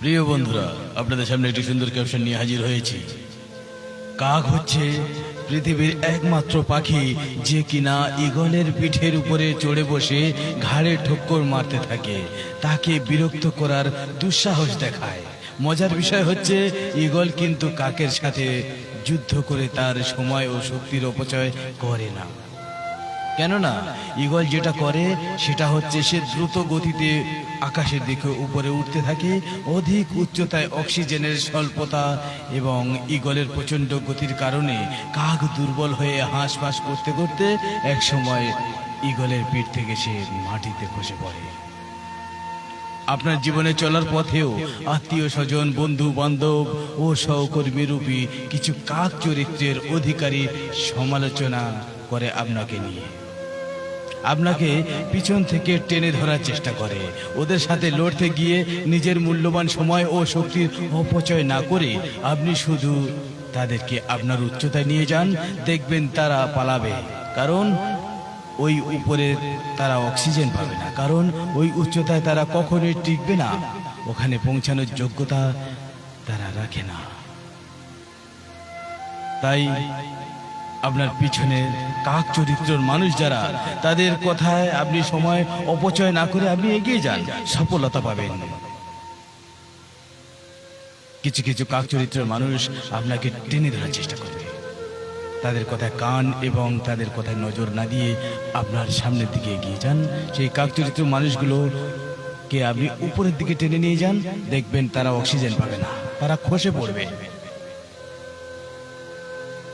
প্রিয় বন্ধুরা, আপনাদের সামনে একটি সুন্দর ক্যাপশন নিয়ে হাজির হয়েছি। কাক হচ্ছে পৃথিবীর একমাত্র পাখি যে কিনা ঈগলের পিঠের উপরে চড়ে বসে ঘাড়ে ঠক্কর মারতে থাকে, তাকে বিরক্ত করার দুঃসাহস দেখায়। মজার বিষয় হচ্ছে ঈগল কিন্তু কাকের সাথে যুদ্ধ করে তার সময় ও শক্তির অপচয় করে না। কেননা ঈগল যেটা করে সেটা হচ্ছে সে দ্রুত গতিতে আকাশের দিকে উপরে উঠতে থাকে। অধিক উচ্চতায় অক্সিজেনের স্বল্পতা এবং ঈগলের প্রচণ্ড গতির কারণে কাক দুর্বল হয়ে হাঁসফাঁস করতে করতে এক সময় ঈগলের পিঠ থেকে সে মাটিতে খসে পড়ে। আপনার জীবনে চলার পথেও আত্মীয় স্বজন, বন্ধু বান্ধব ও সহকর্মী রূপী কিছু কাক চরিত্রের অধিকারী সমালোচনা করে আপনাকে নিয়ে, আপনাকে পিছন থেকে টেনে ধরার চেষ্টা করে। ওদের সাথে লড়তে গিয়ে নিজের মূল্যবান সময় ও শক্তির অপচয় না করে আপনি শুধু তাদেরকে আপনার উচ্চতায় নিয়ে যান, দেখবেন তারা পালাবে। কারণ ওই উপরে তারা অক্সিজেন পাবে না, কারণ ওই উচ্চতায় তারা কখনোই টিকবে না, ওখানে পৌঁছানোর যোগ্যতা তারা রাখে না। তাই আপনার পিছনে কাক চরিত্রের মানুষ যারা, তাদের কথায় আপনি সময় অপচয় না করে আপনি এগিয়ে যান, সফলতা পাবেন। কিছু কিছু কাক চরিত্রের মানুষ আপনাকে টেনে ধরার চেষ্টা করবে, তাদের কথায় কান এবং তাদের কথায় নজর না দিয়ে আপনার সামনের দিকে এগিয়ে যান। সেই কাক চরিত্রের মানুষগুলোকে আপনি উপরের দিকে টেনে নিয়ে যান, দেখবেন তারা অক্সিজেন পাবে না, তারা খসে পড়বে।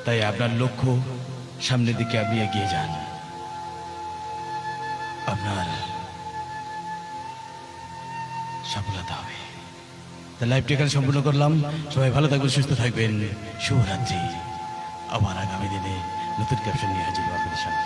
তাই আপনার লক্ষ্য সামনের দিকে আপনি এগিয়ে যান, আপনার সফলতা হবে। তাই লাইভটি এখানে সম্পূর্ণ করলাম। সবাই ভালো থাকবেন, সুস্থ থাকবেন। শুভরাত্রি। আবার আগামী দিনে নতুন ক্যাপশন নিয়ে হাজির হব আপনাদের সামনে।